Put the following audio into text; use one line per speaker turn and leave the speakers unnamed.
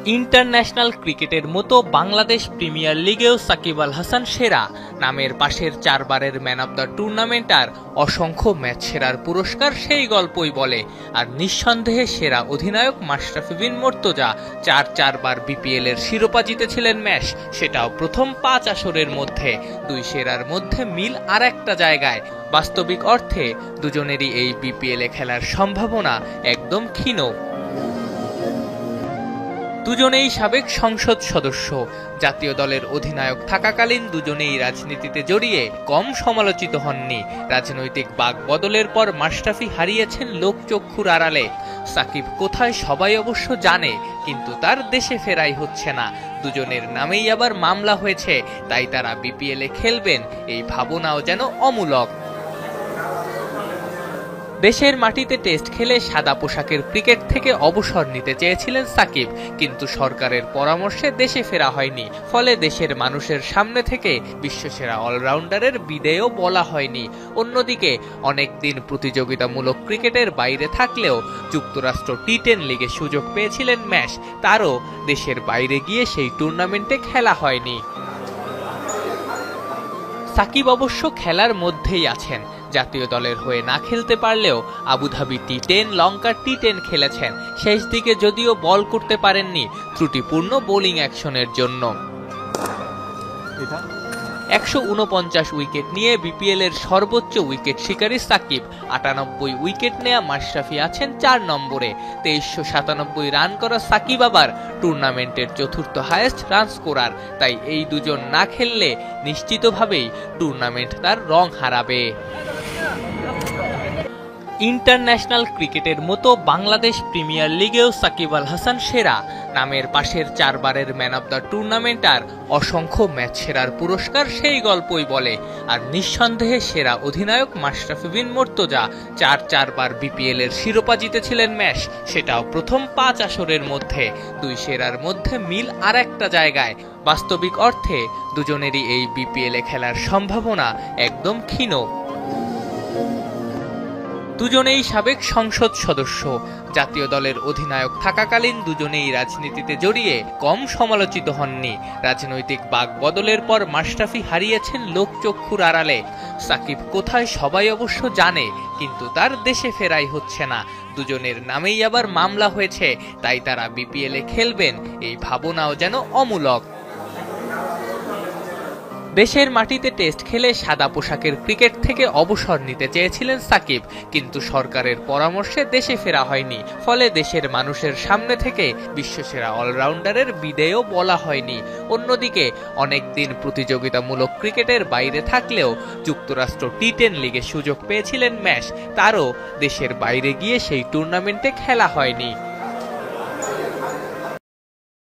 International ক্রিকেটের মতো Bangladesh premier লিগেও Shakib Al Hasan সেরা। নামের পাশের 4 বারের ম্যান অব দ্য টুর্নামেন্ট আর অসংখ্য ম্যাচ সেরার পুরস্কার সেই গল্পই বলে। আর নিঃসন্দেহে সেরা অধিনায়ক মাশরাফি বিন মুর্তজা 4 বার বিপিএল এর শিরোপা জিতেছিলেন ম্যাচ, সেটাও প্রথম 5 আসরের মধ্যে। 2 সেরার মধ্যে মিল আর একটা জায়গায়। বাস্তবিক অর্থে দুজনেরই এই বিপিএল এ খেলার সম্ভাবনা একদম ক্ষীণ। দুজনেই সাবেক সংসদ সদস্য। জাতীয় দলের অধিনায়ক থাকাকালীন দুজনেই রাজনীতিতে জড়িয়ে কম সমালোচিত হননি। রাজনৈতিক বাক বদলের পর মাশরাফি হারিয়েছেন লোকচক্ষুর আড়ালে। সাকিব কোথায় সবাই অবশ্য জানে, কিন্তু তার দেশে ফেরাই হচ্ছে না। দুজনের নামেই আবার মামলা হয়েছে, তাই তারা বিপিএল এ খেলবেন এই ভাবনাও যেন অমূলক। দেশের মাটিতে টেস্ট খেলে সাদা পোশাকের ক্রিকেট থেকে অবসর নিতে চেয়েছিলেন সাকিব, কিন্তু সরকারের পরামর্শে দেশে ফেরা হয়নি। ফলে দেশের মানুষের সামনে থেকে বিশ্বসেরা অলরাউন্ডারের বিদায়ও বলা হয়নি। অন্যদিকে অনেকদিন প্রতিযোগিতামূলক ক্রিকেটের বাইরে থাকলেও যুক্তরাষ্ট্র টি10 লিগে সুযোগ পেয়েছিলেন ম্যাচ, তারও দেশের বাইরে গিয়ে সেই টুর্নামেন্টে খেলা হয়নি। সাকিব অবশ্য খেলার মধ্যেই আছেন। জাতীয় দলের হয়ে না খেলতে পারলেও আবুধাবি টি10, লঙ্কার টি10 খেলেছেন। শেষ দিকে যদিও বল করতে পারেননি ত্রুটিপূর্ণ বোলিং অ্যাকশনের জন্য। 149 উইকেট নিয়ে বিপিএল এর সর্বোচ্চ উইকেট শিকারী সাকিব। 98 উইকেট নেয়া মাশরাফি আছেন 4 নম্বরে। 2397 রান করা সাকিব আবার টুর্নামেন্টের চতুর্থ হাইয়েস্ট রান স্কোরার। তাই এই দুজন না খেললে নিশ্চিতভাবেই টুর্নামেন্ট তার রং হারাবে। ইন্টারন্যাশনাল ক্রিকেটের মতো বাংলাদেশ প্রিমিয়ার লিগেও সাকিব আল হাসান সেরা। নামের পাশের 4 বারের ম্যান অব দ্য টুর্নামেন্ট আর অসংখ্য ম্যাচ সেরার পুরস্কার সেই গল্পই বলে। আর নিঃসন্দেহে সেরা অধিনায়ক মাশরাফি বিন মুর্তজা 4 বার বিপিএল এর শিরোপা জিতেছিলেন ম্যাচ, সেটাও প্রথম 5 আসরের মধ্যে। 2 সেরার মধ্যে মিল আর একটা জায়গায়। বাস্তবিক অর্থে দুজনেরই এই বিপিএল এ খেলার সম্ভাবনা একদম ক্ষীণ। দুজনেই সাবেক সংসদ সদস্য। জাতীয় দলের অধিনায়ক থাকাকালীন দুজনেই রাজনীতিতে জড়িয়ে কম সমালোচিত হননি। রাজনৈতিক বাক বদলের পর মাশরাফি হারিয়েছেন লোকচক্ষুর আড়ালে। সাকিব কোথায় সবাই অবশ্য জানে, কিন্তু তার দেশে ফেরাই হচ্ছে না। দুজনের নামেই আবার মামলা হয়েছে, তাই তারা বিপিএল এ খেলবেন এই ভাবনাও যেন অমূলক। দেশের মাটিতে টেস্ট খেলে সাদা পোশাকের ক্রিকেট থেকে অবসর নিতে চেয়েছিলেন সাকিব, কিন্তু সরকারের পরামর্শে দেশে ফেরা হয়নি। ফলে দেশের মানুষের সামনে থেকে বিশ্বসেরা অলরাউন্ডারের বিদায়ও বলা হয়নি। অন্যদিকে অনেকদিন প্রতিযোগিতামূলক ক্রিকেটের বাইরে থাকলেও যুক্তরাষ্ট্র টি10 লিগে সুযোগ পেয়েছিলেন ম্যাচ, তারও দেশের বাইরে গিয়ে সেই টুর্নামেন্টে খেলা হয়নি।